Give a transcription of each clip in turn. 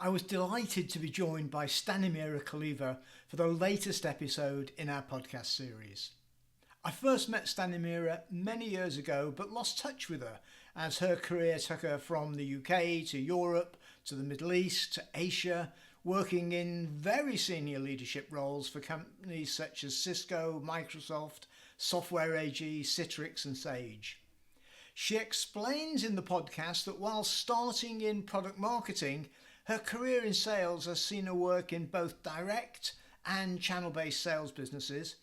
I was delighted to be joined by Stanimira Koleva for the latest episode in our podcast series. I first met Stanimira many years ago but lost touch with her as her career took her from the UK to Europe to the Middle East to Asia, working in very senior leadership roles for companies such as Cisco, Microsoft, Software AG, Citrix and Sage. She explains in the podcast that while starting in product marketing, her career in sales has seen her work in both direct and channel-based sales businesses,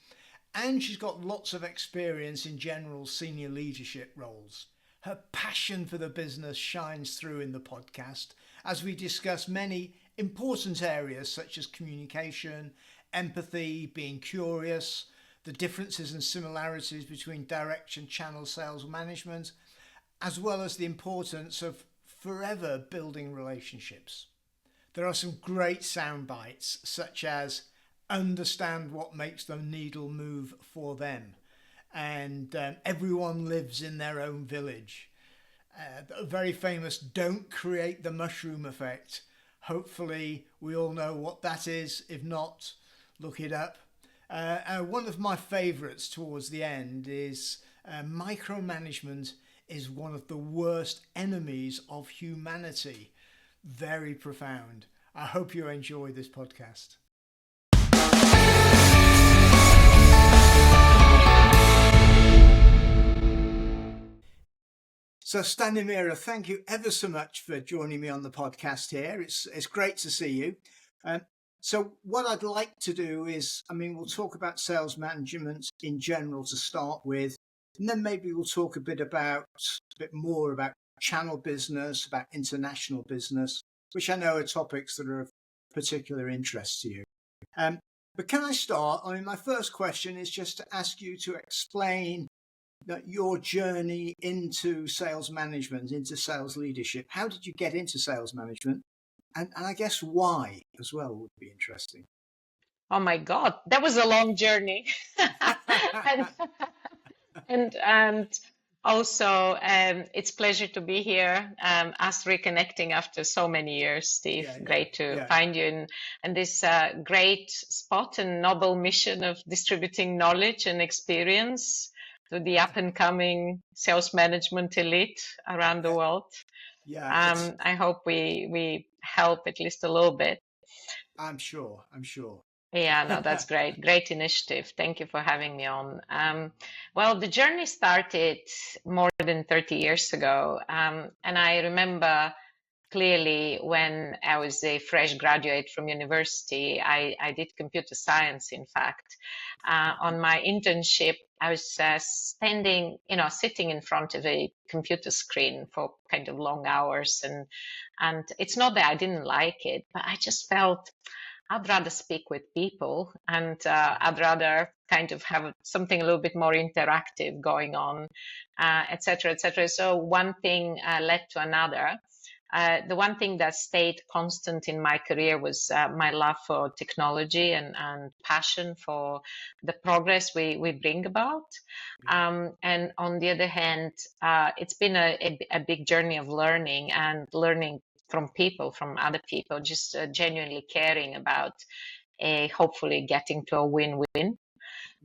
and she's got lots of experience in general senior leadership roles. Her passion for the business shines through in the podcast as we discuss many important areas such as communication, empathy, being curious, the differences and similarities between direct and channel sales management, as well as the importance of forever building relationships. There are some great sound bites, such as understand what makes the needle move for them, and everyone lives in their own village. A very famous don't create the mushroom effect. Hopefully we all know what that is. If not, look it up. One of my favourites towards the end is micromanagement is one of the worst enemies of humanity. Very profound. I hope you enjoy this podcast. So Stanimira, thank you ever so much for joining me on the podcast here. It's great to see you. So what I'd like to do is, we'll talk about sales management in general to start with, and then maybe we'll talk a bit more about channel business, about international business, which I know are topics that are of particular interest to you. But can I start? My first question is just to ask you to explain your journey into sales management, into sales leadership. How did you get into sales management? And I guess why as well would be interesting. Oh my God, that was a long journey. and also, it's a pleasure to be here, us reconnecting after so many years, Steve. Great to find you in this great spot and noble mission of distributing knowledge and experience to the up-and-coming sales management elite around the world. I hope we help at least a little bit. I'm sure. Yeah, no, that's great. Great initiative. Thank you for having me on. Well, the journey started more than 30 years ago. And I remember clearly when I was a fresh graduate from university, I did computer science, in fact. On my internship, I was sitting in front of a computer screen for kind of long hours. And it's not that I didn't like it, but I just felt I'd rather speak with people, and I'd rather kind of have something a little bit more interactive going on, et cetera, et cetera. So one thing led to another. The one thing that stayed constant in my career was my love for technology and passion for the progress we bring about. And on the other hand, it's been a big journey of learning from people, from other people, just genuinely caring about hopefully getting to a win-win.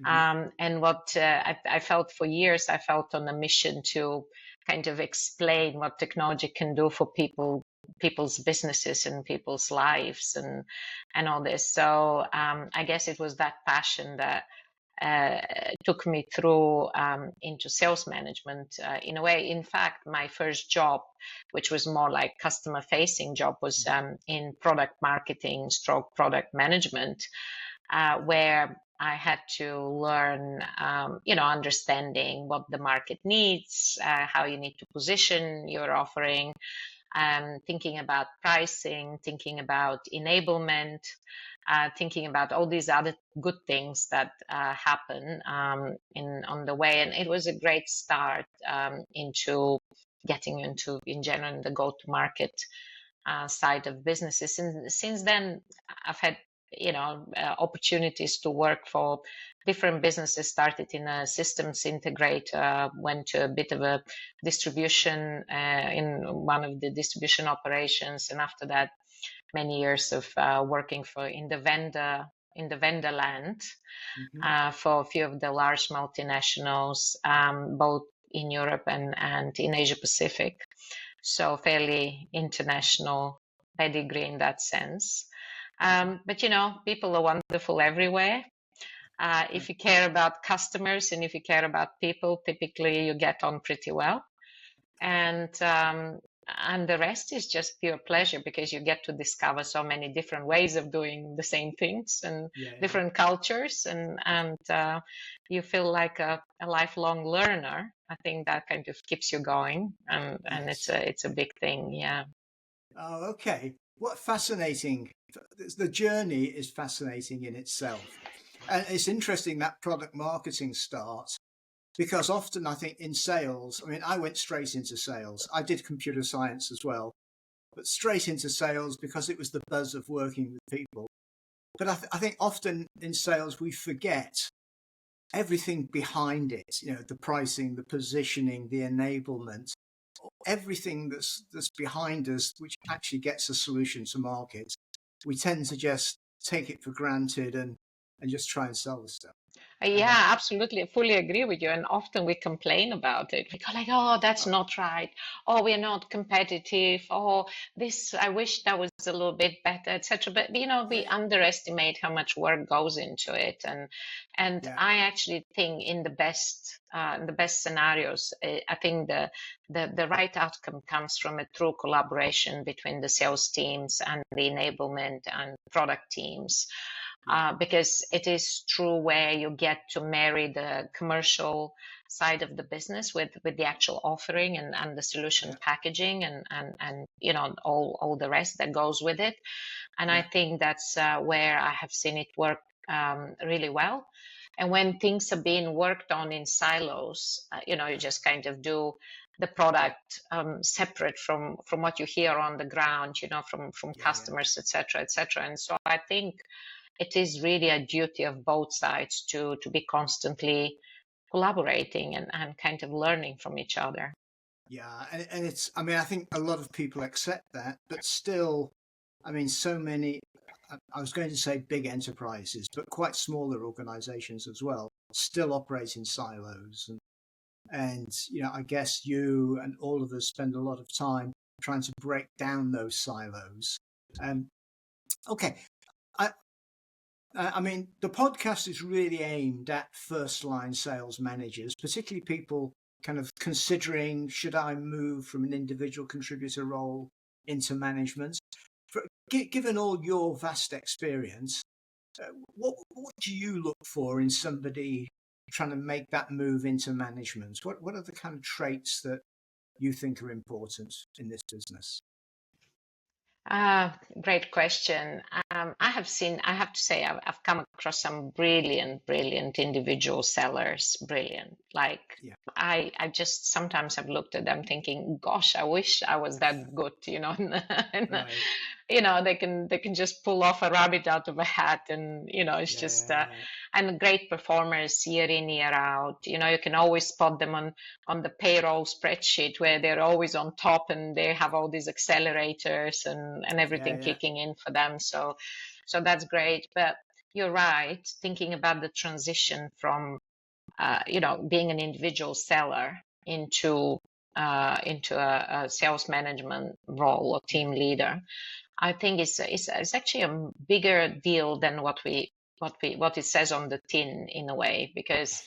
And what I felt for years, I felt on a mission to kind of explain what technology can do for people's businesses and people's lives and all this. So I guess it was that passion that took me through into sales management in a way. In fact, my first job, which was more like customer facing job, was in product marketing / product management, where I had to learn, understanding what the market needs, how you need to position your offering, thinking about pricing, thinking about enablement, thinking about all these other good things that happen on the way. And it was a great start into getting into, in general, the go-to-market side of businesses. And since then, I've had opportunities to work for different businesses. Started in a systems integrator, went to a bit of a distribution in one of the distribution operations, and after that, many years of working in the vendor land for a few of the large multinationals, both in Europe and in Asia Pacific. So fairly international pedigree in that sense. But people are wonderful everywhere. If you care about customers and if you care about people, typically you get on pretty well. And the rest is just pure pleasure, because you get to discover so many different ways of doing the same things and different cultures, and you feel like a lifelong learner. I think that kind of keeps you going, and it's a big thing. Yeah. Oh, okay. What fascinating. The journey is fascinating in itself. And it's interesting that product marketing starts, because often I think in sales, I mean, I went straight into sales. I did computer science as well, but straight into sales because it was the buzz of working with people. But I think often in sales, we forget everything behind it, the pricing, the positioning, the enablement, everything that's behind us, which actually gets a solution to market. We tend to just take it for granted and just try and sell the stuff. Yeah, absolutely. I fully agree with you. And often we complain about it. We go like, oh, that's not right. Oh, we're not competitive. Oh, this, I wish that was a little bit better, etc. But we underestimate how much work goes into it. And I actually think in the best scenarios, I think the right outcome comes from a true collaboration between the sales teams and the enablement and product teams. Because it is true where you get to marry the commercial side of the business with the actual offering and the solution packaging and all the rest that goes with it. And I think that's where I have seen it work really well. And when things are being worked on in silos, you just kind of do the product separate from what you hear on the ground, from customers, etc., etc. And so I think it is really a duty of both sides to be constantly collaborating and kind of learning from each other. Yeah, and it's, I mean, I think a lot of people accept that, but still, I mean, so many, I was going to say big enterprises, but quite smaller organizations as well, still operate in silos. And I guess you and all of us spend a lot of time trying to break down those silos. Okay. I mean, the podcast is really aimed at first-line sales managers, particularly people kind of considering, should I move from an individual contributor role into management? Given all your vast experience, what do you look for in somebody trying to make that move into management? What are the kind of traits that you think are important in this business? Great question. I have to say, I've come across some brilliant individual sellers. Brilliant. Like, I just sometimes have looked at them thinking, gosh, I wish I was that good, they can just pull off a rabbit out of a hat, and it's just and great performers year in, year out. You can always spot them on the payroll spreadsheet where they're always on top and they have all these accelerators and everything kicking in for them. So that's great. But you're right, thinking about the transition from being an individual seller into a sales management role or team leader, I think it's actually a bigger deal than what it says on the tin, in a way, because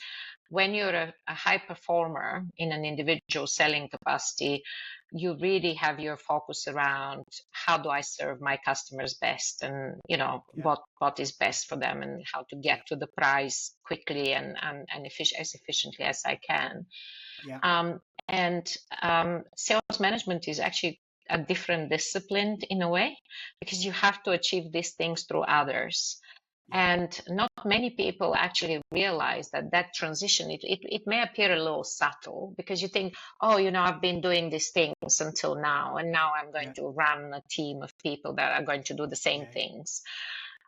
when you're a high performer in an individual selling capacity, you really have your focus around how do I serve my customers best, and what is best for them, and how to get to the price quickly and as efficiently as I can. Sales management is actually a different discipline in a way, because you have to achieve these things through others. And not many people actually realize that transition, it may appear a little subtle, because you think, oh, I've been doing these things until now, and now I'm going to run a team of people that are going to do the same things.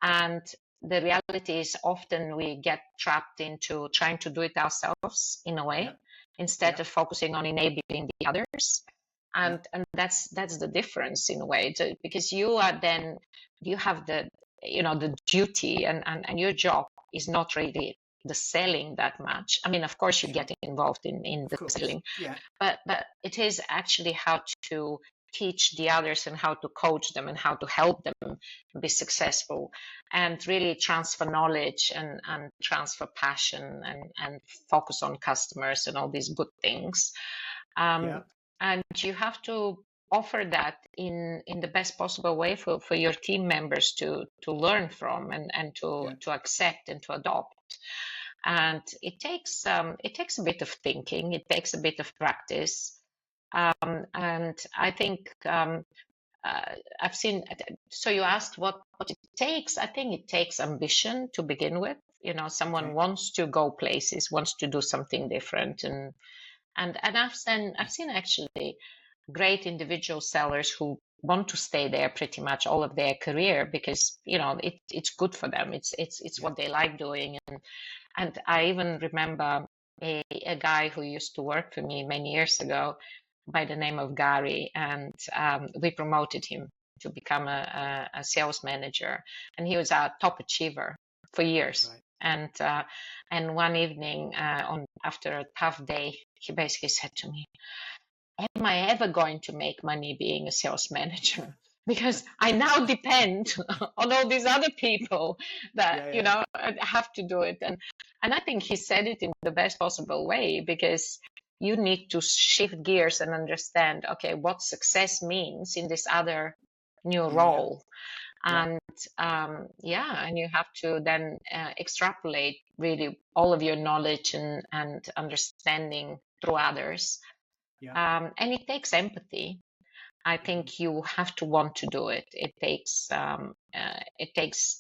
And the reality is often we get trapped into trying to do it ourselves in a way, Yeah. instead Yeah. of focusing on enabling the others. Yeah. And that's the difference in a way, because you are then, you have the, the duty, and your job is not really the selling that much. I mean, of course you Sure. get involved in Of the course. selling, Yeah. but it is actually how to teach the others and how to coach them and how to help them be successful, and really transfer knowledge, and transfer passion, and focus on customers and all these good things. Yeah. And you have to offer that in the best possible way for your team members to learn from, and Yeah. to accept and to adopt. And it takes a bit of thinking, it takes a bit of practice. And I think I've seen. So you asked what it takes. I think it takes ambition to begin with. Someone Okay. wants to go places, wants to do something different, and I've seen actually great individual sellers who want to stay there pretty much all of their career, because it's good for them. It's Yeah. what they like doing. And I even remember a guy who used to work for me many years ago by the name of Gary, and we promoted him to become a sales manager, and he was our top achiever for years. Right. And one evening, on after a tough day, he basically said to me, "Am I ever going to make money being a sales manager? Because I now depend on all these other people that Yeah. Yeah. have to do it." And I think he said it in the best possible way, because you need to shift gears and understand, okay, what success means in this other new Yeah. Yeah. role. Yeah. And and you have to then extrapolate really all of your knowledge and understanding through others. Yeah. And it takes empathy. I Mhm. think you have to want to do it. It takes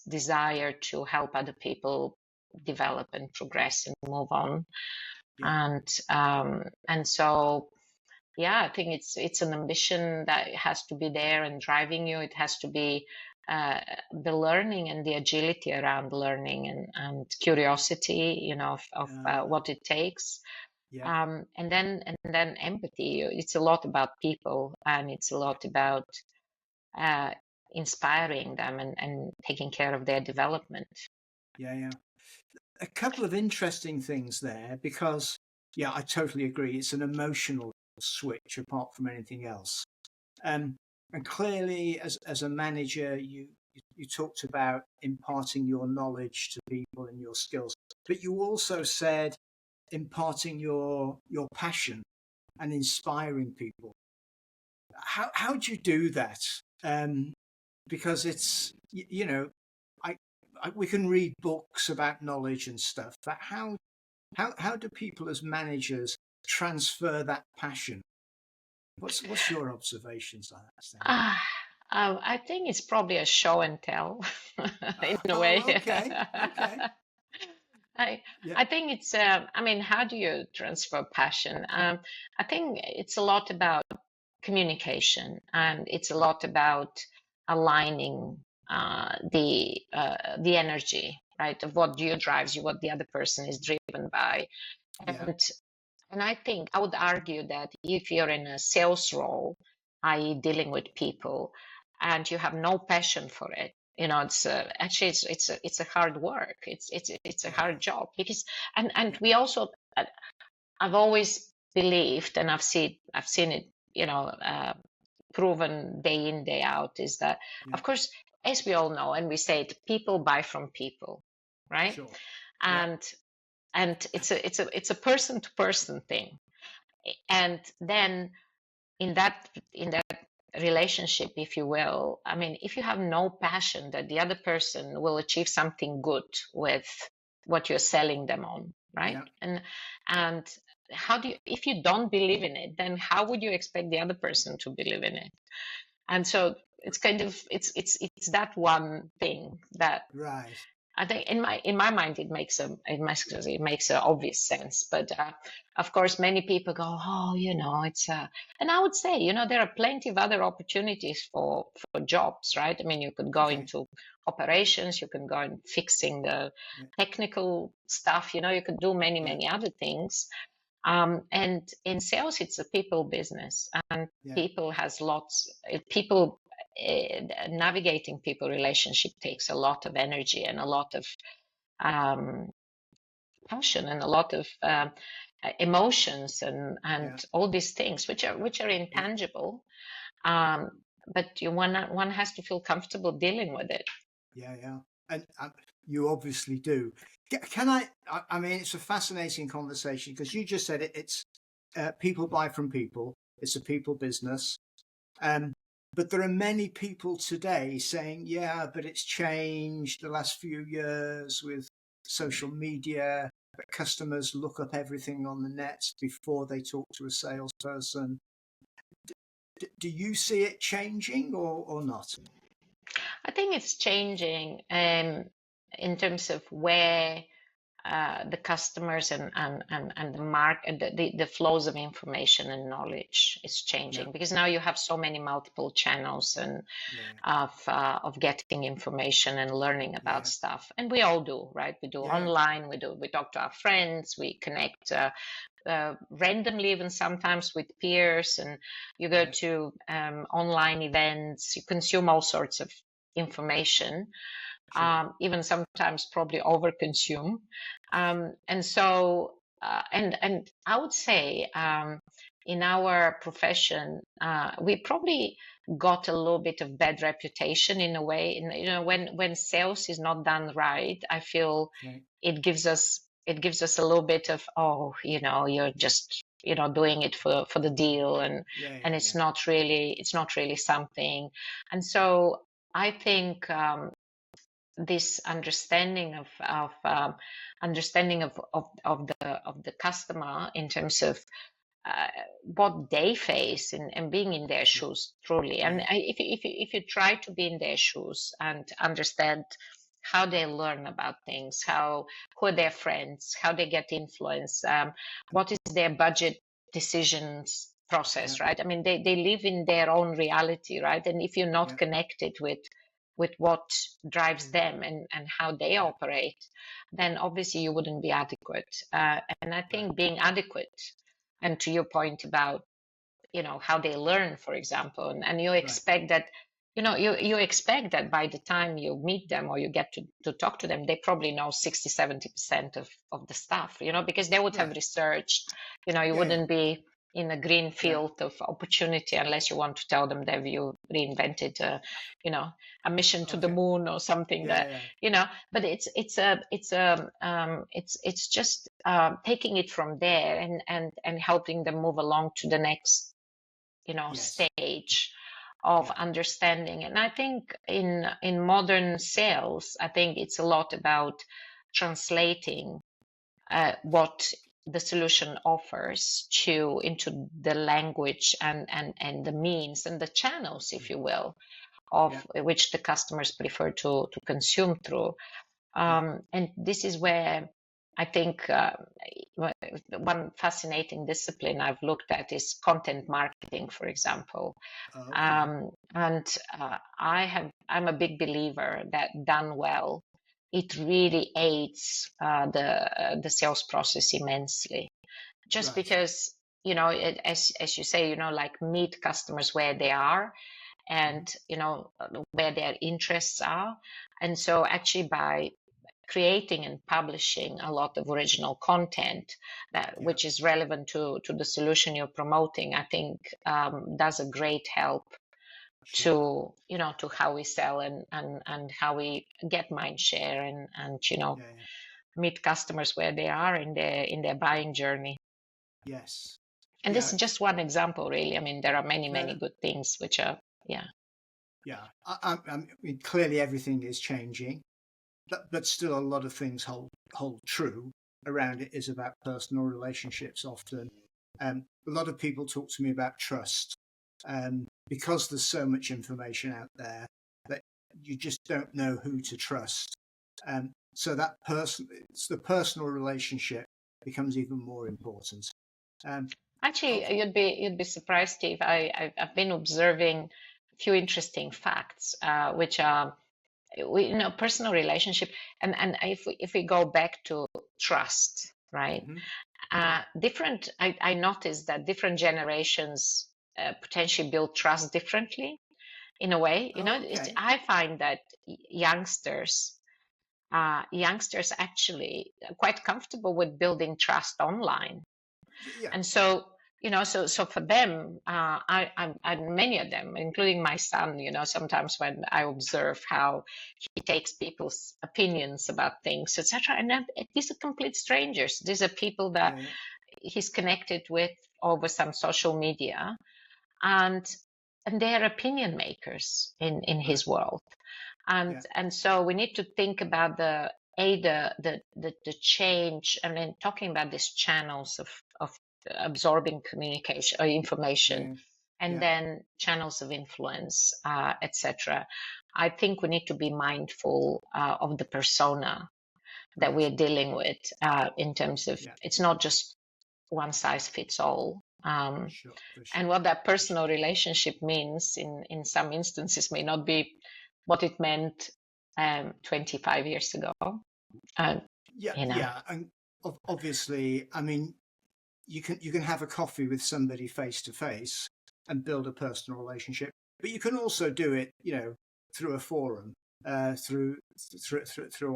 desire to help other people develop and progress and move on. Yeah. And so, yeah, I think it's an ambition that has to be there and driving you. It has to be the learning and the agility around learning, and curiosity, of Uh, what it takes. yeah. And then empathy. It's a lot about people, and it's a Yeah. lot about uh, inspiring them, and taking care of their development. Yeah. Yeah. A couple of interesting things there, because yeah, I totally agree. It's an emotional switch apart from anything else. Um, and clearly, as a manager, you talked about imparting your knowledge to people and your skills, but you also said imparting your passion and inspiring people. How do you do that? Um, because it's I, we can read books about knowledge and stuff, but how do people as managers transfer that passion? What's your observations on that, Stanley? Ah, I think it's probably a show and tell in a way. Oh, okay, okay, I yeah, I think it's I mean, how do you transfer passion? I think it's a lot about communication, and it's a right, lot about aligning the energy, right, of what you drives you, what the other person is driven by. yeah, And and I think I would argue that if you're in a sales role, i.e. dealing with people, and you have no passion for it, it's actually it's a hard work. It's a yeah, hard job, because and yeah, we also I've always believed, and I've seen it, proven day in, day out, is that, yeah, of course, as we all know, and we say it, people buy from people, right? sure, yeah, And it's a person to person thing. And then in that relationship, if you will, I mean, if you have no passion that the other person will achieve something good with what you're selling them on, right? yeah, And how do you, if you don't believe in it, then how would you expect the other person to believe in it? And so it's kind of it's that one thing that right, I think in my mind it makes a obvious sense, but of course many people go, oh, it's and I would say, there are plenty of other opportunities for jobs, right? I mean, you could go Okay. into operations, you can go in fixing the Yeah. technical stuff, you could do many Yeah. many other things. And in sales, it's a people business, and Yeah. people has lots. People navigating people relationship takes a lot of energy and a lot of um, passion and a lot of emotions Yeah. and all these things which are Yeah. intangible. Um, but one has to feel comfortable dealing with it. Yeah. Yeah. And you obviously do. Can I mean, it's a fascinating conversation because you just said it. It's people buy from people. It's a people business. Um, but there are many people today saying, yeah, but it's changed the last few years with social media. But customers look up everything on the net before they talk to a salesperson. Do you see it changing or not? I think it's changing in terms of where the customers and the market, the flows of information and knowledge is Yeah, changing, because now you have so many multiple channels and yeah, of getting information and learning about yeah, stuff. And we all do, right? We do yeah, online, we talk to our friends, we connect randomly, even sometimes with peers, and you go yeah, to online events, you consume all sorts of information, sure. even sometimes probably overconsume. And so, and I would say in our profession, we probably got a little bit of bad reputation in a way. When sales is not done right, I feel Okay. it gives us a little bit of, oh, you're just doing it for the deal, Yeah, and yeah, it's yeah, not really something. And so I think this understanding of the customer in terms of uh, what they face, and being in their sure. shoes truly. And Yeah, if you try to be in their shoes and understand how they learn about things, who are their friends, how they get influence, what is their budget decisions yeah, process, right? I mean, they live in their own reality, right? And if you're not yeah, connected with what drives them and how they yeah, operate, then obviously you wouldn't be adequate. And I right. think being adequate, and to your point about how they learn, for example, and you Right. expect that you expect that by the time you meet them or you get to talk to them, they probably know 60-70% of the stuff, because they would have Yeah, researched. You yeah, yeah, wouldn't be in a green yeah, field of opportunity unless you want to tell them that you reinvented you know a mission to the okay. moon or something, Yeah, that yeah, but it's just taking it from there, and helping them move along to the next yes, stage of yeah, understanding. And I think in modern sales, I think it's a lot about translating what the solution offers into the language and the means and the channels, if yeah, you will, of yeah, which the customers prefer to consume through. yeah. And this is where I think one fascinating discipline I've looked at is content marketing, for example. Okay, And I'm a big believer that done well, it really aids the sales process immensely. Just right. because as you say, like meet customers where they are, Mhm. and where their interests are. And so actually by creating and publishing a lot of original content Yeah, which is relevant to the solution you're promoting, I think does a great help sure. to how we sell and how we get mind share and Yeah, yeah, meet customers where they are in their buying journey. yes. And this Yeah, is just one example, really. I mean, there are many no, no, many good things which are, yeah. yeah. I mean, clearly everything is changing, but still a lot of things hold true around it is about personal relationships often. A lot of people talk to me about trust, because there's so much information out there that you just don't know who to trust. so that it's the personal relationship becomes even more important. Actually, Okay. you'd be surprised, Steve. I've been observing a few interesting facts, which are personal relationship, and if we go back to trust, right? Mm-hmm. Different. I noticed that different generations potentially build trust differently in a way. Okay. I find that youngsters actually are quite comfortable with building trust online. Yeah. And so, so for them, many of them, including my son, sometimes when I observe how he takes people's opinions about things, etc., and then these are complete strangers. These are people that Yeah. he's connected with over some social media, and they're opinion makers in Right. his world. and Yeah. and so we need to think about the change. I mean, talking about these channels of absorbing communication or information, Yeah. and Yeah. then channels of influence, etc. I think we need to be mindful of the persona that Right. we're dealing with, in terms of Yeah. it's not just one size fits all. Sure. For And sure. what that For sure. personal relationship means in some instances may not be what it meant 25 years ago. Uh, Yeah. you know, Yeah. And obviously, I mean, you can have a coffee with somebody face to face and build a personal relationship, but you can also do it, through a forum, through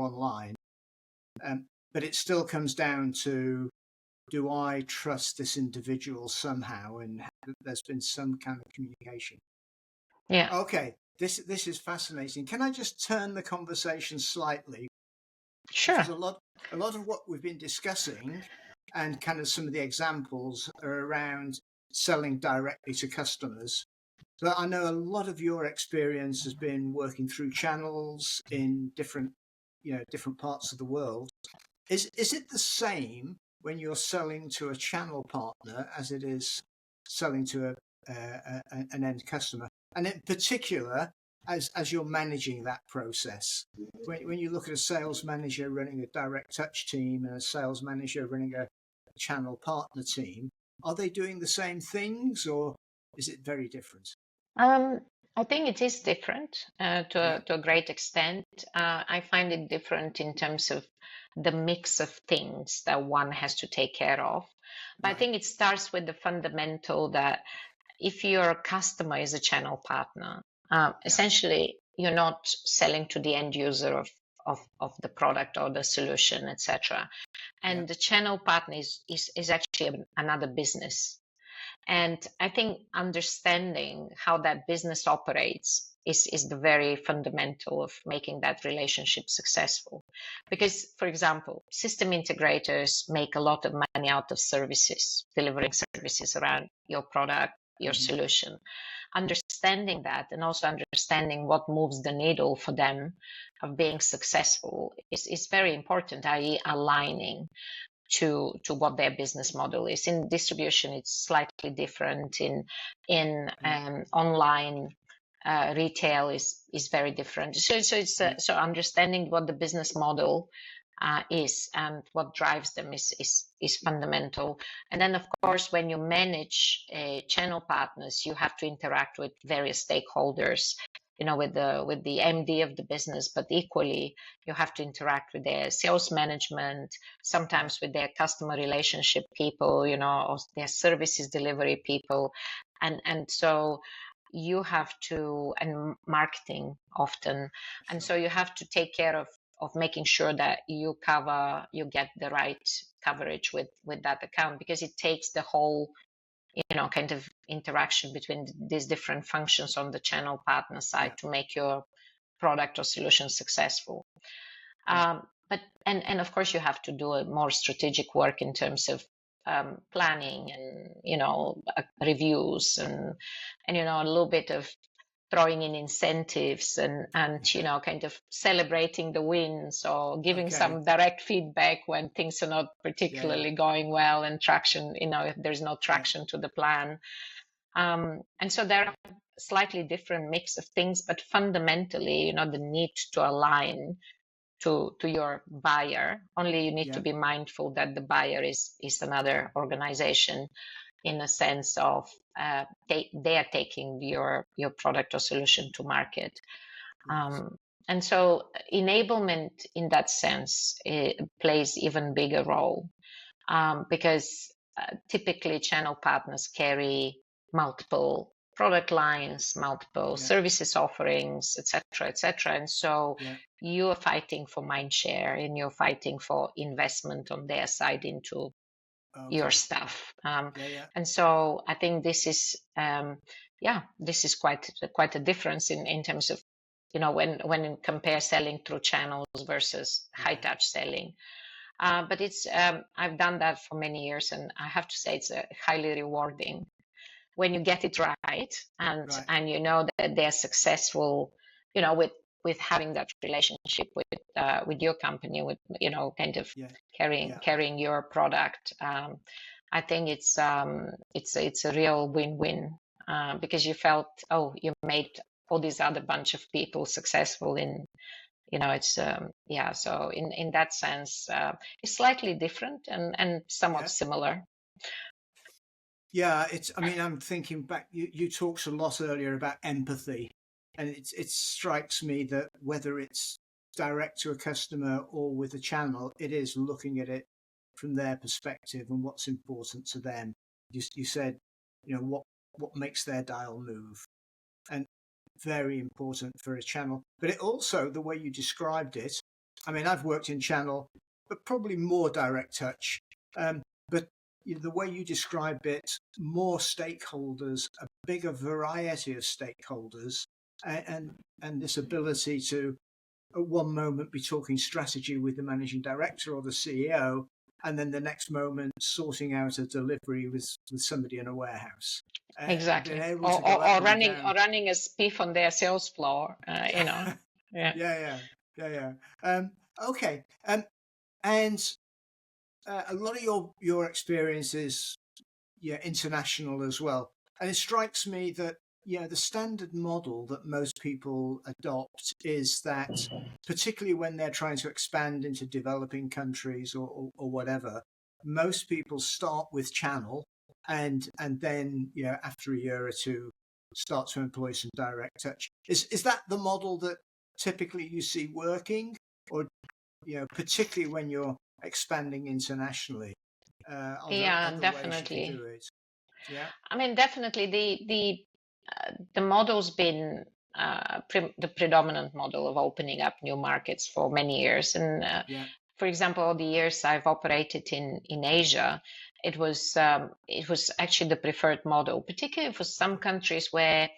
online. But it still comes down to, do I trust this individual somehow, and there's been some kind of communication. yeah, Okay, this is fascinating. Can I just turn the conversation slightly, because sure. a lot of what we've been discussing and kind of some of the examples are around selling directly to customers. But I know a lot of your experience has been working through channels in different parts of the world. Is it the same when you're selling to a channel partner as it is selling to an end customer? And in particular, as you're managing that process, when you look at a sales manager running a direct touch team and a sales manager running a channel partner team, are they doing the same things, or is it very different? Um, I think it is different, Yeah, to a great extent. I find it different in terms of the mix of things that one has to take care of. But I right. think it starts with the fundamental that if your customer is a channel partner, Yeah, essentially you're not selling to the end user of the product or the solution, etc. yeah, And the channel partner is actually another business. And I think understanding how that business operates is the very fundamental of making that relationship successful. Because, for example, system integrators make a lot of money out of services, delivering services around your product, your hmm, solution. Understanding that and also understanding what moves the needle for them of being successful is very important, i.e., aligning to what their business model is. In distribution, it's slightly different. In yeah, online retail is very different. yeah, So understanding what the business model is and what drives them is fundamental. And then, of yeah, course, when you manage channel partners, you have to interact with various stakeholders, with the MD of the business, but equally you have to interact with their sales management, yeah, sometimes with their customer relationship people, or their services delivery people, and so you have to, and marketing often, and sure. so you have to take care of making sure that you get the right coverage with that account, because it takes the whole kind of interaction between these different functions on the channel partner side Yeah, to make your product or solution successful. yeah, But and of course you have to do a more strategic work in terms of planning and reviews and a little bit of throwing in incentives and okay, kind of celebrating the wins or giving okay, some direct feedback when things are not yeah, yeah, particularly going well, and traction, if there's no yeah, traction to the plan. And so there are slightly different mix of things, but fundamentally, the need to align to your buyer. Only you need to Yeah. be mindful that the buyer is another organization, in a sense of they are taking your product or solution to market. Right. And so enablement in that sense plays even bigger role, because typically channel partners carry multiple product lines, multiple Yeah. services offerings, etc., etc. And so Yeah. you are fighting for mind share, and you're fighting for investment on their side into your Okay. stuff. Yeah. Yeah. And so I think this is, this is quite a difference in terms of, when you compare selling through channels versus high Yeah. touch selling. But it's I've done that for many years, and I have to say it's highly rewarding when you get it right, and Right. you know that they're successful, with having that relationship with your company, with kind of Yeah. Yeah. carrying your product. I think it's a real win-win, because you felt, oh, you made all these other bunch of people successful in, it's so in that sense, it's slightly different and somewhat Yeah. similar. Yeah. I mean, I'm thinking back. You talked a lot earlier about empathy, and it strikes me that whether it's direct to a customer or with a channel, it is looking at it from their perspective and what's important to them. You said, what makes their dial move, and very important for a channel. But it also, the way you described it, I mean, I've worked in channel, but probably more direct touch. But the way you describe it, more stakeholders, a bigger variety of stakeholders, and this ability to, at one moment, be talking strategy with the managing director or the CEO, and then the next moment sorting out a delivery with somebody in a warehouse. Being Exactly. able Or, to go up or and running down. a spiff on their sales floor, Yeah, Yeah. yeah, yeah, yeah. Okay, and a lot of your experience is, yeah, international as well, and it strikes me that, the standard model that most people adopt is that, particularly when they're trying to expand into developing countries or whatever, most people start with channel, and then, after a year or two, start to employ some direct touch. Is that the model that typically you see working, or, particularly when you're expanding internationally? Are there Yeah, other ways you can definitely. do it? Yeah. I mean, definitely the model's been the predominant model of opening up new markets for many years. And Yeah. for example, all the years I've operated in Asia, it was actually the preferred model, particularly for some countries where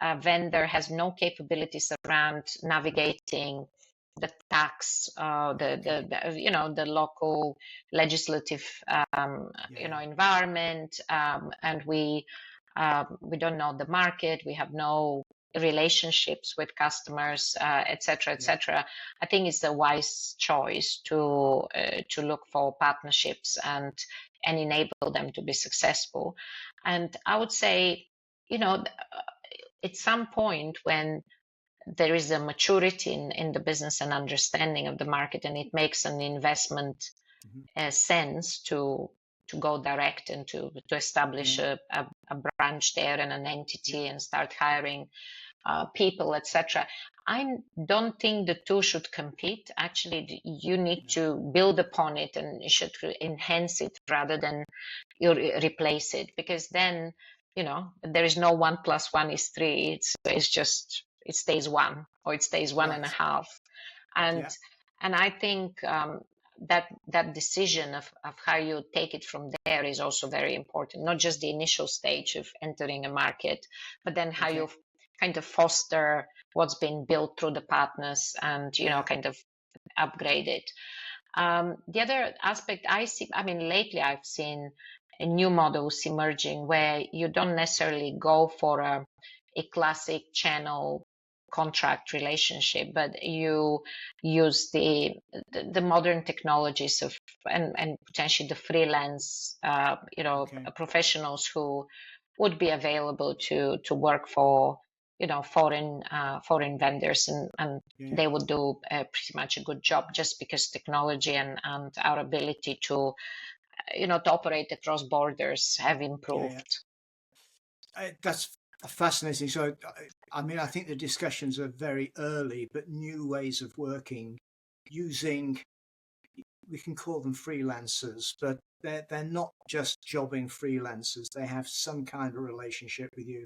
a vendor has no capabilities around navigating the tax, Okay. the local legislative, Yeah. Yeah. environment, and we don't know the market, we have no relationships with customers, etc., Yeah. etc. I think it's a wise choice to look for partnerships and enable them to be successful. And I would say, at some point when there is a maturity in the business and understanding of the market, and it makes an investment Mhm. sense to go direct and to establish Yeah. a branch there and an Yeah. entity and start hiring people, etc. I don't think the two should compete. Actually, you need No. to build upon it, and you should enhance it rather than you replace it, because then, there is no 1 + 1 = 3. It's just, it stays one, or it stays one and a Right. half. And Yeah. I think that decision of how you take it from there is also very important. Not just the initial stage of entering a market, but then how you Okay. kind of foster what's been built through the partners, and Yeah. kind of upgrade it. The other aspect I see, I mean, lately I've seen new models emerging where you don't necessarily go for a classic channel contract relationship, but you use the modern technologies of, and potentially the freelance, Okay. professionals who would be available to work for foreign vendors, and Yeah. they would do pretty much a good job just because technology and our ability to to operate across borders have Yeah. improved. That's fascinating. So, I mean, I think the discussions are very early, but new ways of working using, we can call them freelancers, but they're not just jobbing freelancers. They have some kind of relationship with you.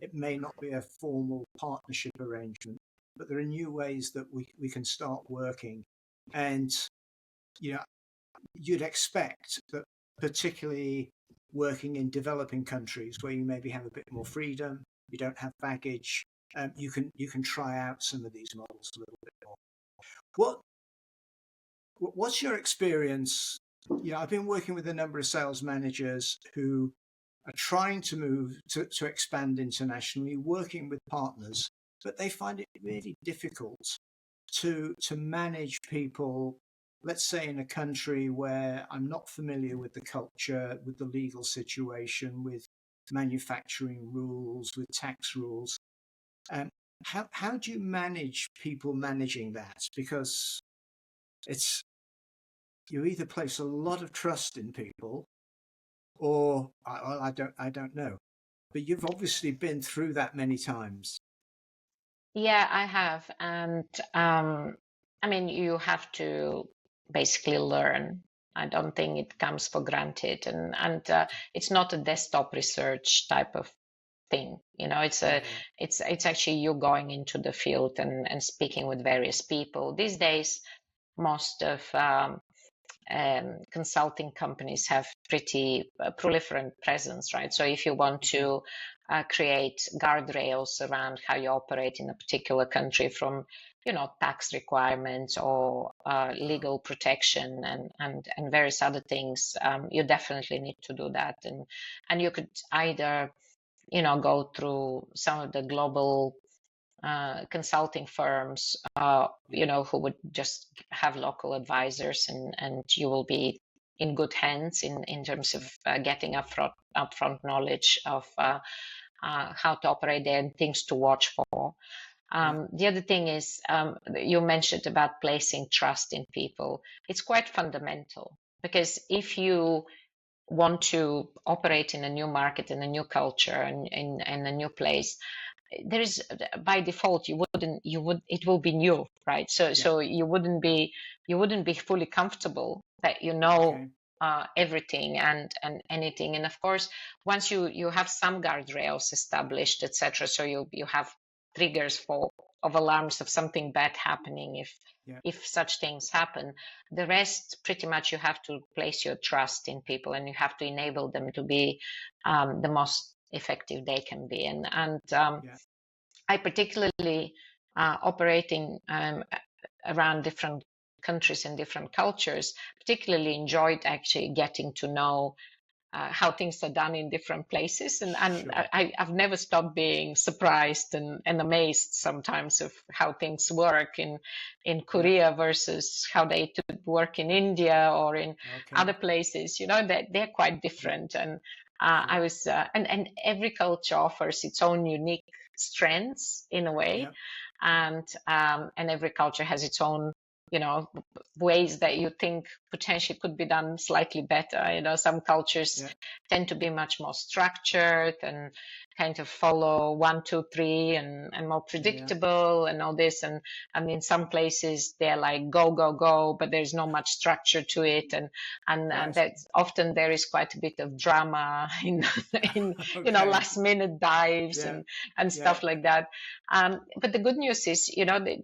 It may not be a formal partnership arrangement, but there are new ways that we can start working. And, you know, you'd expect that, particularly working in developing countries where you maybe have a bit more freedom, you don't have baggage, you can try out some of these models a little bit more. What's your experience? I've been working with a number of sales managers who are trying to move to expand internationally, working with partners, but they find it really difficult to manage people, let's say in a country where I'm not familiar with the culture, with the legal situation, with manufacturing rules, with tax rules. Um, how do you manage people managing that? Because it's you either place a lot of trust in people, or I don't know. But you've obviously been through that many times. Yeah, I have. And I mean, you have to basically learn. I don't think it comes for granted. And it's not a desktop research type of thing. Yeah, It's actually you going into the field and speaking with various people. These days, most of consulting companies have pretty proliferant presence, right? So if you want okay, to create guardrails around how you operate in a particular country, from tax requirements or legal protection and various other things, you definitely need to do that. And you could either go through some of the global consulting firms, who would just have local advisors, and you will be in good hands in terms of yeah, getting upfront knowledge of how to operate there and things to watch for. yeah, The other thing is, you mentioned about placing trust in people. It's quite fundamental, because if you want to operate in a new market, in a new culture, and in a new place, there is, by default, it will be new, right? so yeah. so you wouldn't be fully comfortable that Okay, everything and anything. And of course, once you have some guardrails established, etc., so you have triggers of alarms of something bad happening, yeah, if such things happen. The rest, pretty much, you have to place your trust in people, and you have to enable them to be the most effective they can be. And yeah, I particularly, operating around different countries and different cultures, particularly enjoyed actually getting to know how things are done in different places. And sure. I've never stopped being surprised and amazed sometimes of how things work in Yeah, Korea versus how they work in India or in okay, other places. They're quite yeah, different. And I sure. was, and every culture offers its own unique strengths in a way. Yeah, And every culture has its own, you know, ways that you think potentially could be done slightly better. Some cultures yeah, tend to be much more structured and kind of follow 1, 2, 3, and more yeah, yeah, predictable and all this. And I mean, some places they're like go, go, go, but there's not much structure to it. And right. that often there is quite a bit of drama in Okay, last minute dives yeah, and yeah, stuff like that. But the good news is,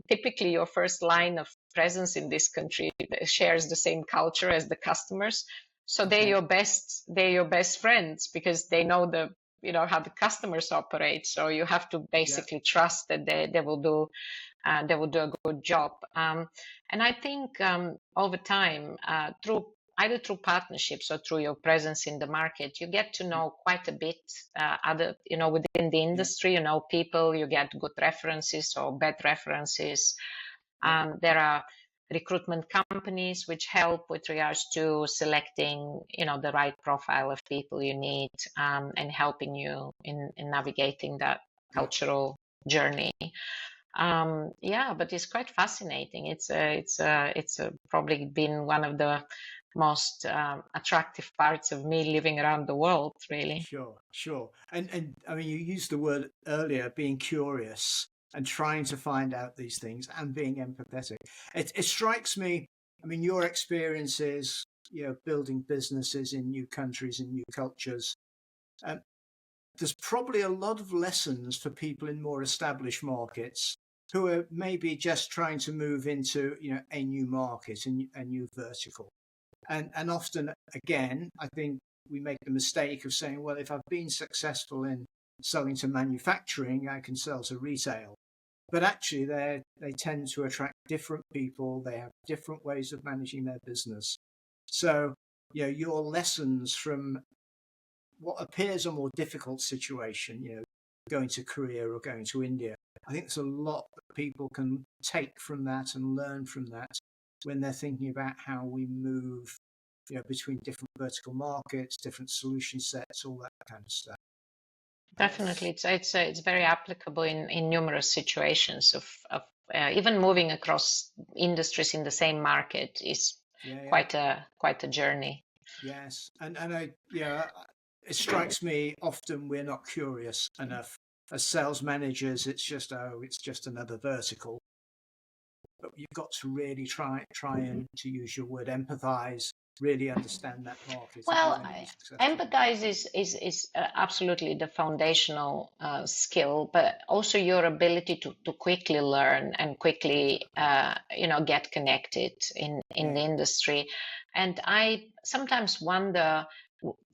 typically your first line of presence in this country shares the same culture as the customers. So they're okay, your best friends, because they know how the customers operate. So you have to yeah, basically trust that they will do a good job. And I think, over time, either through partnerships or through your presence in the market, you get to yeah, know quite a bit, within the yeah, industry. People, you get good references or bad references. yeah, There are recruitment companies which help with regards to selecting, the right profile of people you need, and helping you in navigating that yeah. cultural journey. Yeah, but it's quite fascinating. It's probably been one of the most attractive parts of me living around the world, really. Sure. And I mean, you used the word earlier, being curious and trying to find out these things and being empathetic. It strikes me, I mean, your experiences, building businesses in new countries and new cultures. Um, there's probably a lot of lessons for people in more established markets who are maybe just trying to move into, a new market and a new vertical. And often, again, I think we make the mistake of saying, well, if I've been successful in selling to manufacturing, I can sell to retail. But actually, they tend to attract different people. They have different ways of managing their business. So, your lessons from what appears a more difficult situation, going to Korea or going to India, I think there's a lot that people can take from that and learn from that when they're thinking about how we move, between different vertical markets, different solution sets, all that kind of stuff. Definitely, it's very applicable in numerous situations of even moving across industries in the same market is quite a journey. Yes, and it strikes me often we're not curious enough as sales managers. It's just another vertical. But you've got to really try and, to use your word, empathize, really understand that market. Well, empathize is absolutely the foundational skill, but also your ability to quickly learn and quickly get connected in the industry. And I sometimes wonder,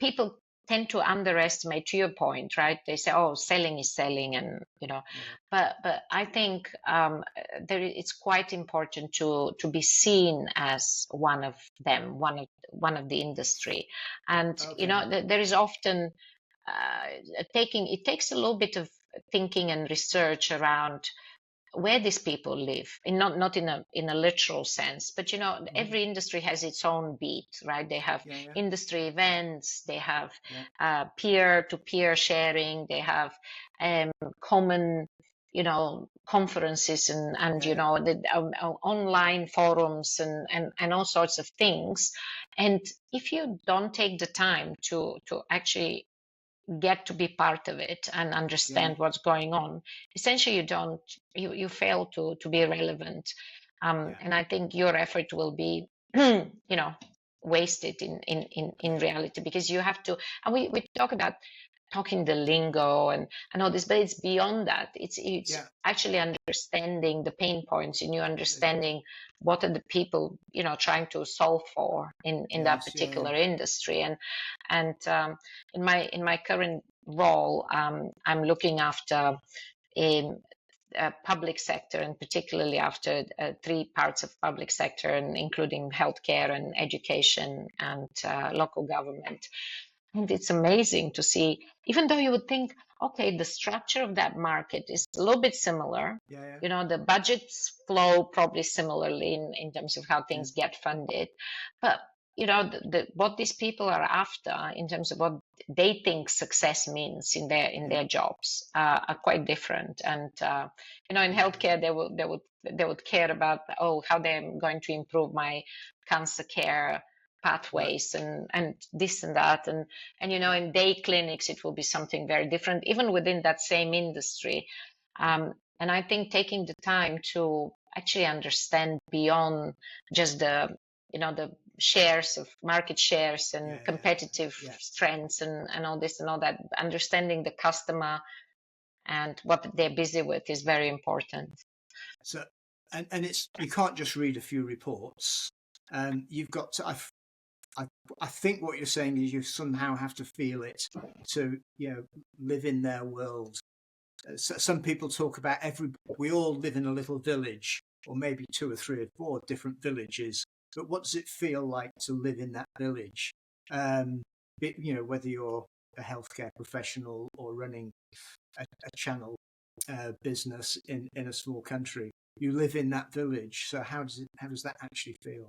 people tend to underestimate, to your point, right? They say, oh, selling is selling, and but I think it's quite important to be seen as one of them, one of the industry. And there is often it takes a little bit of thinking and research around where these people live, not in a literal sense, but every industry has its own beat, right? They have industry events, they have peer-to-peer sharing, they have common conferences and the online forums and all sorts of things. And if you don't take the time to actually get to be part of it and understand what's going on, essentially you fail to be relevant. And I think your effort will be wasted in reality, because you have to, and we talk about talking the lingo and all this, but it's beyond that. It's actually understanding the pain points, and you understanding what are the people trying to solve for in that particular industry. And in my current role, I'm looking after public sector, and particularly after three parts of public sector, and including healthcare and education and local government. And it's amazing to see, even though you would think, okay, the structure of that market is a little bit similar. The budgets flow probably similarly in terms of how things get funded. But, what these people are after in terms of what they think success means in their jobs are quite different. And, in healthcare, they would care about, how they're going to improve my cancer care pathways and this and that, and in day clinics it will be something very different, even within that same industry. And I think taking the time to actually understand beyond just the shares of market shares and competitive strengths and all this and all that, understanding the customer and what they're busy with is very important. So and it's, you can't just read a few reports. You've got to, I think what you're saying is you somehow have to feel it to live in their world. Some people talk about we all live in a little village, or maybe 2 or 3 or 4 different villages. But what does it feel like to live in that village? Whether you're a healthcare professional or running a channel business in a small country, you live in that village. So how does that actually feel?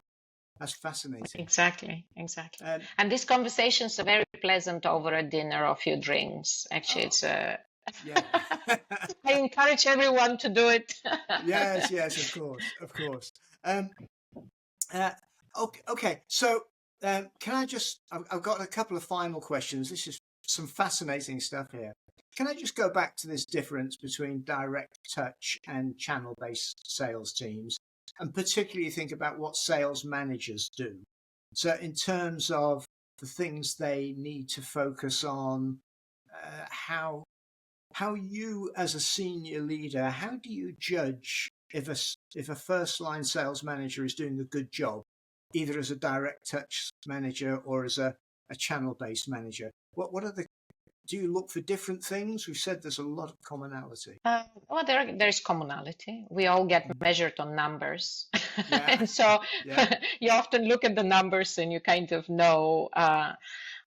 That's fascinating. Exactly. And these conversations are very pleasant over a dinner or a few drinks. Actually, Yeah. I encourage everyone to do it. Yes, yes, of course. Um, okay. So, can I just? I've got a couple of final questions. This is some fascinating stuff here. Can I just go back to this difference between direct touch and channel-based sales teams, and particularly think about what sales managers do? So, in terms of the things they need to focus on, how you as a senior leader, how do you judge if a first line sales manager is doing a good job, either as a direct touch manager or as a channel based manager? What are the Do you look for different things? We've said there's a lot of commonality. Well, there's commonality. We all get measured on numbers. Yeah, And so yeah, you often look at the numbers and you kind of know,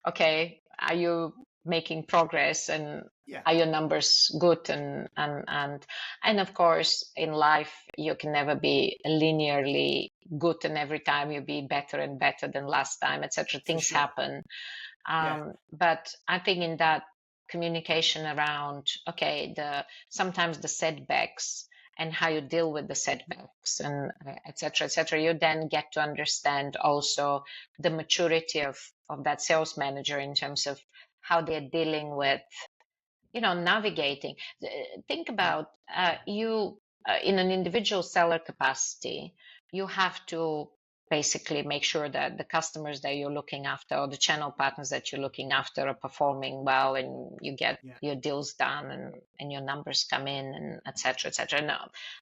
okay, are you making progress and yeah, are your numbers good? And of course, in life, you can never be linearly good, and every time you be better and better than last time, etc. for Things sure. happen. Yeah, But I think in that communication around, okay, sometimes the setbacks and how you deal with the setbacks and et cetera, you then get to understand also the maturity of that sales manager in terms of how they're dealing with, navigating. Think yeah, about you in an individual seller capacity, you have to basically make sure that the customers that you're looking after or the channel partners that you're looking after are performing well and you get yeah, your deals done and your numbers come in and et cetera, et cetera. No,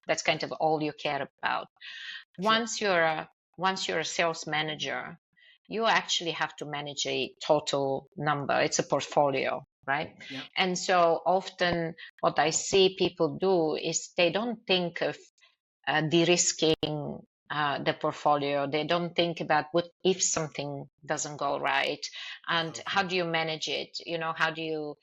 that's kind of all you care about. sure. Once you're a sales manager, you actually have to manage a total number. It's a portfolio, right? Yeah, And so often what I see people do is they don't think of de-risking the portfolio. They don't think about what if something doesn't go right, and how okay. do you manage it? How do you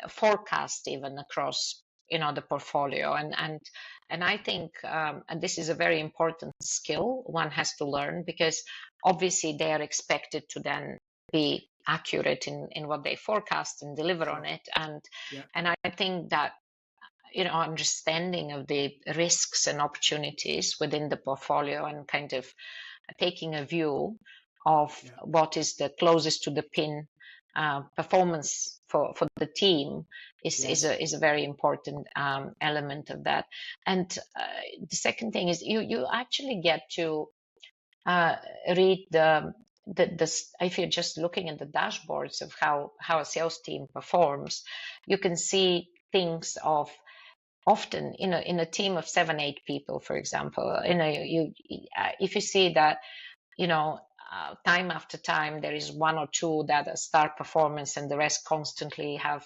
forecast even across the portfolio? And I think and this is a very important skill one has to learn, because obviously they are expected to then be accurate in what they forecast and deliver on Sure. it. and Yeah, and I think that understanding of the risks and opportunities within the portfolio and kind of taking a view of yeah, what is the closest to the pin performance for the team yes. is a very important element of that. And the second thing is you actually get to uh, read if you're just looking at the dashboards of how a sales team performs, you can see things of often in a team of 7 8 people, for example, if you see that time after time there is one or two that are star performance and the rest constantly have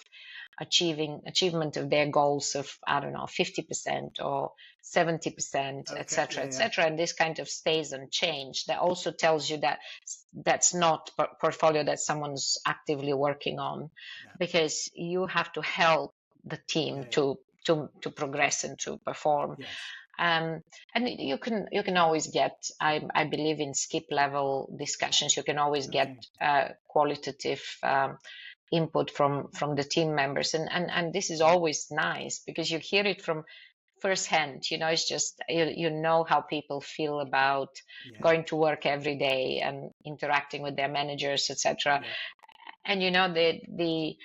achievement of their goals of, I don't know, 50% or 70%, Okay. etc., Yeah, yeah, etc., and this kind of stays unchanged, that also tells you that that's not portfolio that someone's actively working on, yeah, because you have to help the team yeah, yeah. to progress and to perform. Yes. um, and you can always get, I believe, in skip level discussions, you can always get Okay. qualitative input from the team members, and this is Yeah, always nice because you hear it from firsthand. It's just you know how people feel about yeah, going to work every day and interacting with their managers, etc. yeah. And the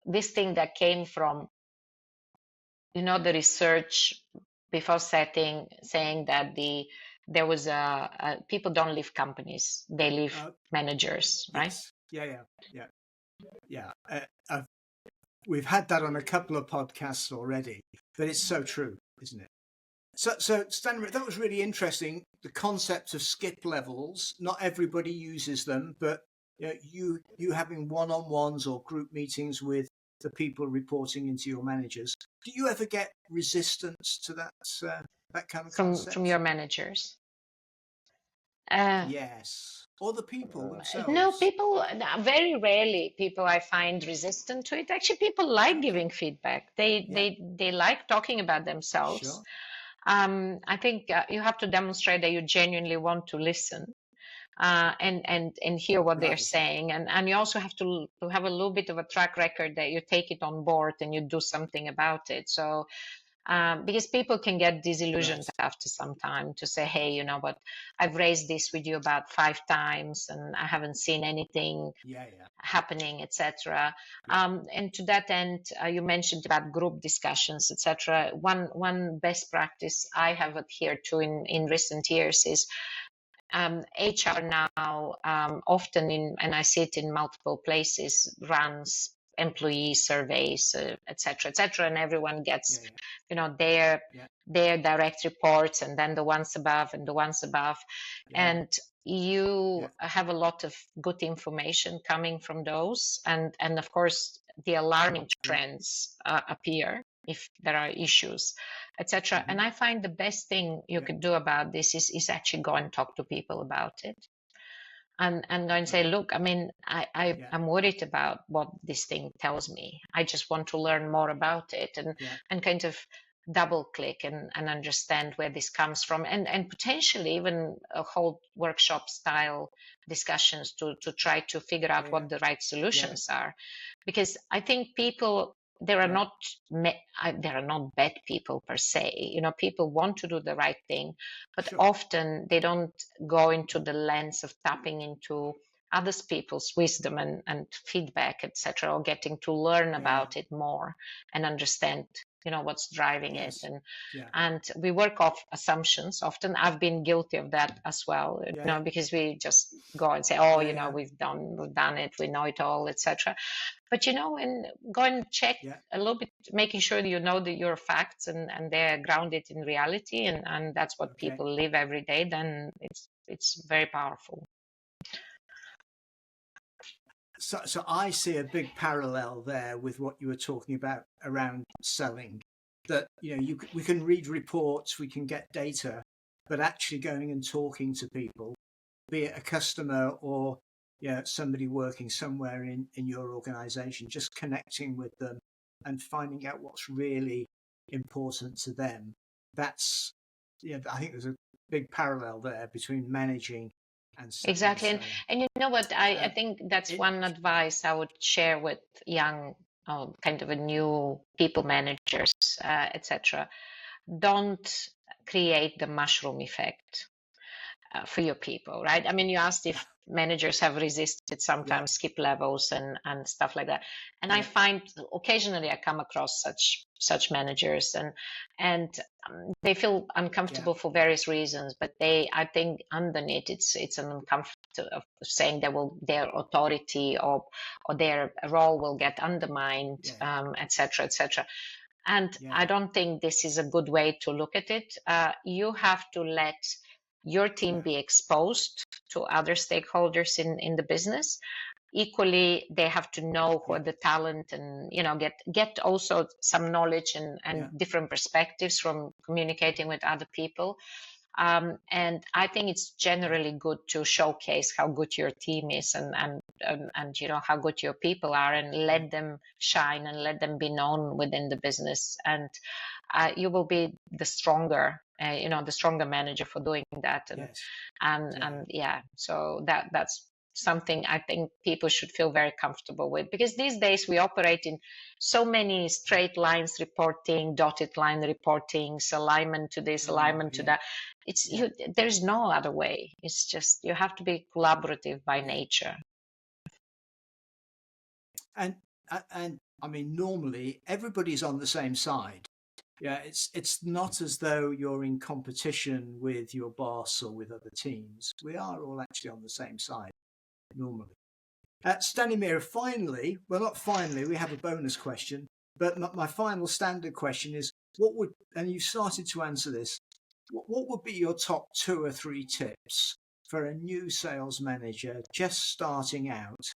this thing that came from the research before saying that there was people don't leave companies, they leave Uh, managers, right? yes. Yeah, yeah, yeah, yeah. We've had that on a couple of podcasts already, but it's so true, isn't it? So Stanimira, that was really interesting. The concept of skip levels. Not everybody uses them, but you having one-on-ones or group meetings with the people reporting into your managers. Do you ever get resistance to that kind of From concept? your managers. uh, Yes, or the people no, themselves. people, very rarely people I find resistant to it. Actually, people like Okay, giving feedback. they yeah, they they like talking about themselves. sure, I think you have to demonstrate that you genuinely want to listen. and hear what they're Right. saying. And you also have to have a little bit of a track record that you take it on board and you do something about it. So because people can get disillusioned Right. after some time to say, hey, you know what, I've raised this with you about 5 times and I haven't seen anything Yeah. Yeah. happening, etc. Yeah. And to that end, you mentioned about group discussions, etc. One best practice I have adhered to in recent years is HR now often and I see it in multiple places, runs employee surveys, etc., etc., and everyone gets, Yeah. you know, their direct reports, and then the ones above and the ones above, Yeah. and you Yeah. have a lot of good information coming from those, and of course the alarming Yeah. trends appear if there are issues, etc. Mm-hmm. And I find the best thing you Yeah. could do about this is actually go and talk to people about it, and go and say, Right. look, I mean, Yeah. I'm worried about what this thing tells me. I just want to learn more about it, Yeah. and kind of double click and understand where this comes from, and potentially even a whole workshop style discussions to try to figure out Yeah. what the right Yeah. solutions are. Because I think people, there are Yeah. not there are not bad people per se. You know, people want to do the right thing, but Sure. often they don't go into the lens of tapping into other people's wisdom and feedback, etc., or getting to learn Yeah. Yeah. about it more and understand, you know, what's driving it. Yes. Yeah. And we work off assumptions. Often I've been guilty of that as well, you Yeah. know, Yeah. because we just go and say, oh, Yeah. you know, Yeah. we've done it, we know it all, etc. But you know, and go and check Yeah. a little bit, making sure that you know that your facts and they're grounded in reality, and that's what Okay. people live every day, then it's very powerful. So I see a big parallel there with what you were talking about around selling. That we can read reports, we can get data, but actually going and talking to people, be it a customer or somebody working somewhere in your organization, just connecting with them and finding out what's really important to them. That's I think there's a big parallel there between managing and Exactly. selling. And you know what? I Uh, think that's it, one advice I would share with young, kind of a new people managers, etc. Don't create the mushroom effect for your people, right? I mean, you asked if managers have resisted yeah, sometimes skip levels and stuff like that. And I yeah, find occasionally I come across such managers, and they feel yeah, uncomfortable for various reasons. But I think underneath it's an uncomfort of saying their authority or their role will get undermined, yeah, etc., etc. And yeah, I don't think this is a good way to look at it. You have to let your team yeah, be exposed to other stakeholders in the business. Equally, they have to know who yeah, are the talent, and get also some knowledge and yeah, different perspectives from communicating with other people. And I think it's yeah, generally good to showcase how good your team is, and you know how good your people are, and yeah, let them shine and let them be known within the business. And you will be the stronger, the stronger manager for doing that. And yes, and yeah, and yeah, so that's something I think people should feel very comfortable with, because these days we operate in so many straight lines reporting, dotted line reportings, alignment to this, alignment to yeah, that. yeah, There's no other way. It's just you have to be collaborative by yeah. nature. And and I mean, normally everybody's on the same side. Yeah, it's not as though you're in competition with your boss or with other teams. We are all actually on the same side normally. Stanimira, finally, well, not finally, we have a bonus question, but my final standard question is, and you started to answer this, what would be your top 2 or 3 tips for a new sales manager just starting out,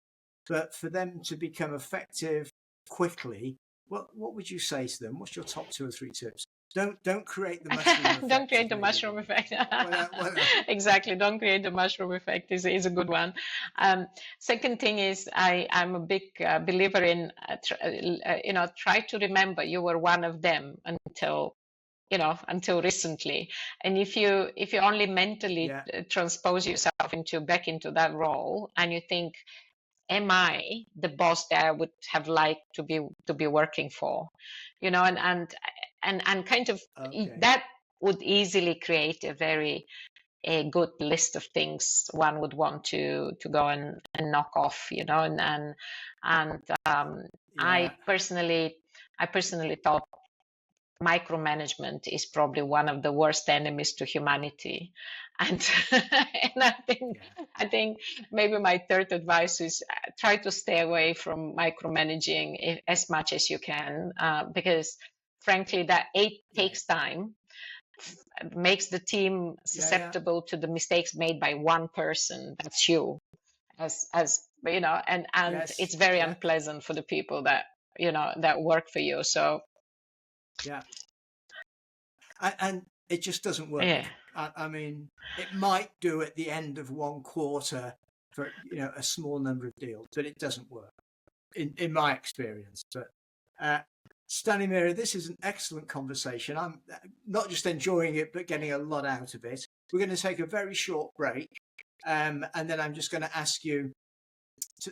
but for them to become effective quickly? What would you say to them? What's your top 2 or 3 tips? Don't create the mushroom Don't effect create of the mushroom maybe. effect. What, Exactly. Don't create the mushroom effect is a good one. Second thing is I'm a big believer in, try to remember you were one of them until until recently. And if you only mentally Yeah. transpose yourself back into that role, and you think, am I the boss that I would have liked to be working for? And kind of Okay. that would easily create a good list of things one would want to go and knock off, and Yeah. I personally thought micromanagement is probably one of the worst enemies to humanity. And and Yeah. I think maybe my third advice is try to stay away from micromanaging as much as you can, because frankly that Yeah. takes time, makes the team Yeah. Yeah. susceptible to the mistakes made by one person, that's you, as and Yes. it's very Yeah. unpleasant for the people that work for you. So Yeah. And it just doesn't yeah. work. I mean, it might do at the end of one quarter for a small number of deals, but it doesn't work in my experience. But uh, Stanimira, this is an excellent conversation. I'm not just enjoying it, but getting a lot out of it. We're going to take a very short break, and then I'm just going to ask you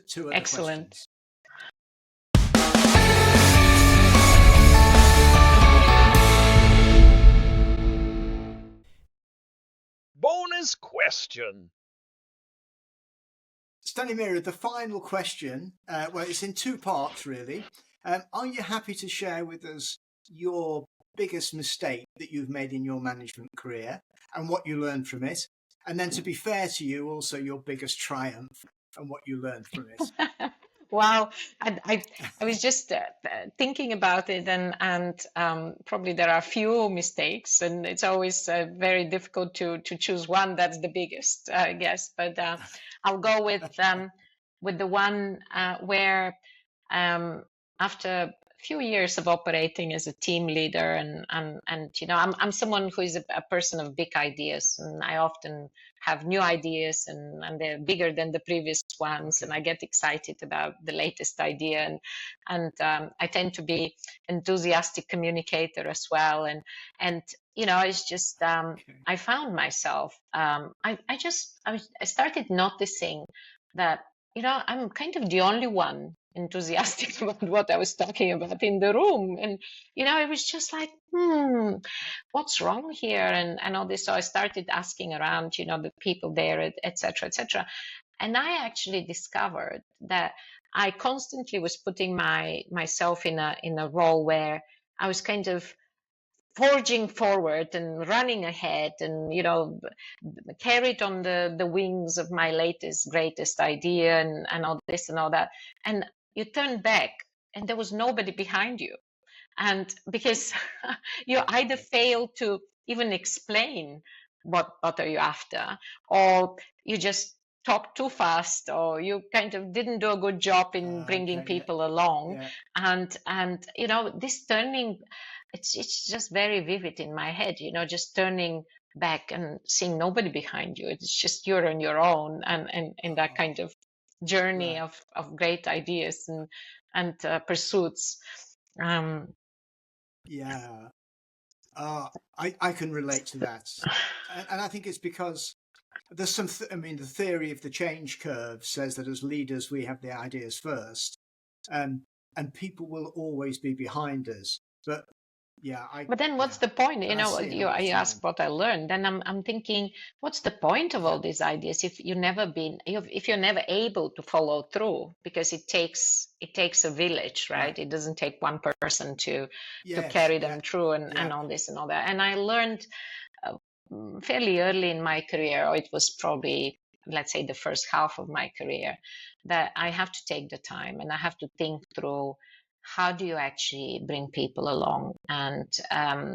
two other Excellent. questions. Bonus question. Stanimira, the final question, well, it's in two parts, really. Are you happy to share with us your biggest mistake that you've made in your management career and what you learned from it? And then, to be fair to you, also your biggest triumph and what you learned from it. Wow, I was just thinking about it, and probably there are few mistakes, and it's always very difficult to choose one that's the biggest, I guess. But I'll go with the one where after a few years of operating as a team leader, and I'm someone who is a person of big ideas, and I often have new ideas, and they're bigger than the previous ones, Okay. and I get excited about the latest idea, and I tend to be enthusiastic communicator as well, and it's just Okay. I found myself I started noticing that I'm kind of the only one enthusiastic about what I was talking about in the room, and it was just like, what's wrong here, and all this. So I started asking around, the people there, etc., etc. And I actually discovered that I constantly was putting myself in a role where I was kind of forging forward and running ahead, and carried on the wings of my latest greatest idea, and all this and all that, and you turn back and there was nobody behind you, and because you either Okay. fail to even explain what are you after, or you just talk too fast, or you kind of didn't do a good job in bringing Okay. Yeah. people along, Yeah. and this turning, it's just very vivid in my head, just turning back and seeing nobody behind you. It's just you're on your own, and in that Oh, kind of journey right. of great ideas and pursuits. um Yeah. I can relate to that. And I think it's because there's I mean, the theory of the change curve says that as leaders, we have the ideas first, um, and people will always be behind us. But yeah, But then what's yeah, the point? and I see it all the You time. ask what I learned. Then I'm thinking, what's the point of Yeah, all these ideas if you're never able to follow through? Because it takes a village, right? right. It doesn't take one person to Yes, carry yeah, them through, and yeah, all this and all that. And I learned uh, fairly early in my career, or it was probably, let's say, the first half of my career, that I have to take the time and I have to think through how do you actually bring people along, and yeah,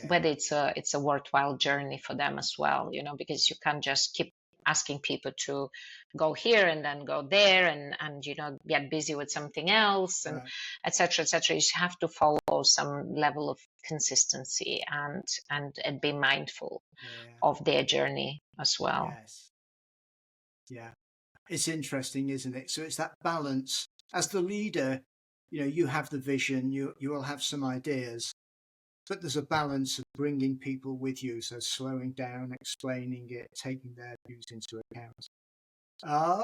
whether it's a worthwhile journey for them as well, because you can't just keep asking people to go here and then go there, and get busy with something else, and right. etc., etc. You have to follow some level of consistency, and be mindful Yeah, of their journey as well. yes, yeah. It's interesting, isn't it? So it's that balance. As the leader, you have the vision. You will have some ideas, but there's a balance of bringing people with you, so slowing down, explaining it, taking their views into account.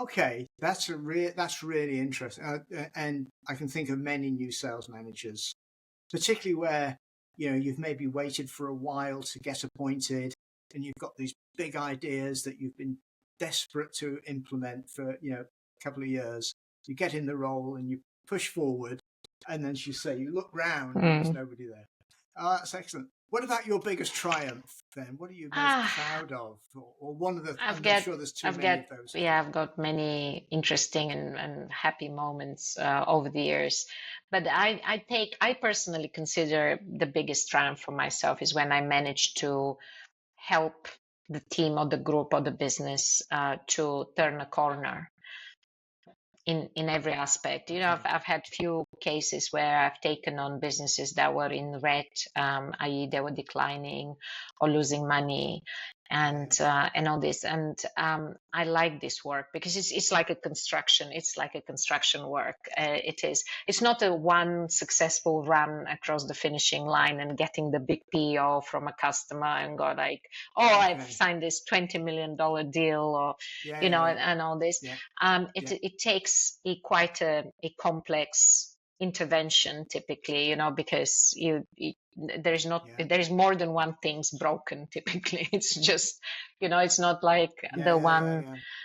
Okay, that's really interesting, and I can think of many new sales managers, particularly where you've maybe waited for a while to get appointed, and you've got these big ideas that you've been desperate to implement for a couple of years. You get in the role and you push forward, and then you look round and there's nobody there. That's excellent. What about your biggest triumph then? What are you most proud of? Or one of the, I'm sure there's too many of those. Yeah, I've got many interesting and happy moments over the years. But I personally consider the biggest triumph for myself is when I managed to help the team or the group or the business to turn a corner in every aspect. I've had few cases where I've taken on businesses that were in red, i.e. they were declining or losing money, and all this. And I like this work because it's like a construction. It's like a construction work. It's not a one successful run across the finishing line and getting the big PO from a customer and go like, I've signed this $20 million deal, or and all this. It takes quite a complex intervention typically, because there is more than one thing's broken typically. It's just it's not like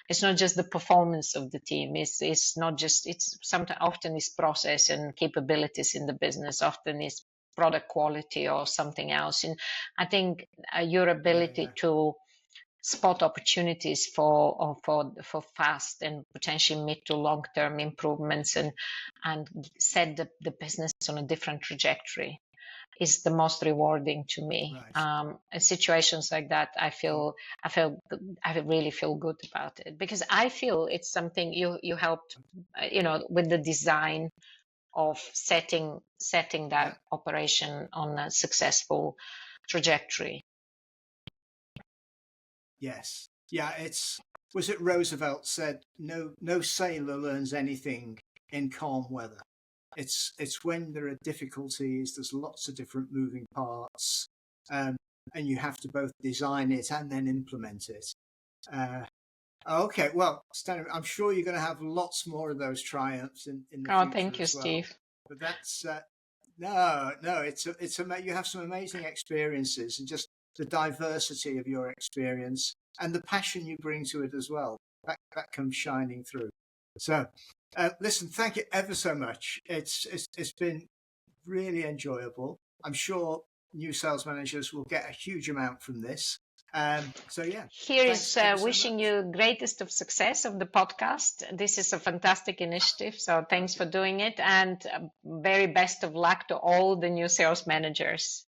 it's not just the performance of the team. It's not just, it's sometimes often is process and capabilities in the business, often is product quality or something else. And I think your ability to spot opportunities for fast and potentially mid to long term improvements and set the business on a different trajectory is the most rewarding to me. Right. In situations like that, I really feel good about it, because I feel it's something you helped, with the design of setting that operation on a successful trajectory. Yes. Yeah, was it Roosevelt said, no sailor learns anything in calm weather. It's when there are difficulties, there's lots of different moving parts, and you have to both design it and then implement it. Okay, well, Stanimira, I'm sure you're going to have lots more of those triumphs in the future. Thank you, Steve. But that's no, it's you have some amazing experiences, and just the diversity of your experience and the passion you bring to it as well. That comes shining through. So, listen, thank you ever so much. It's been really enjoyable. I'm sure new sales managers will get a huge amount from this. So yeah. Here is wishing you greatest of success of the podcast. This is a fantastic initiative, so thanks for doing it, and very best of luck to all the new sales managers.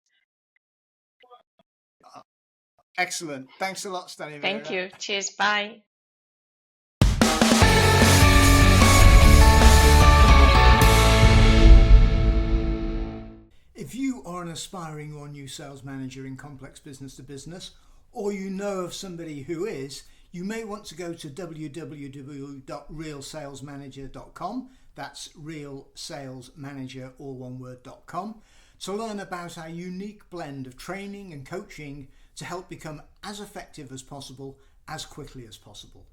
Excellent. Thanks a lot, Stanimira. Thank you. Cheers. Bye. If you are an aspiring or new sales manager in complex business to business, or you know of somebody who is, you may want to go to www.realsalesmanager.com. That's realsalesmanager, all one word.com, to learn about our unique blend of training and coaching to help become as effective as possible, as quickly as possible.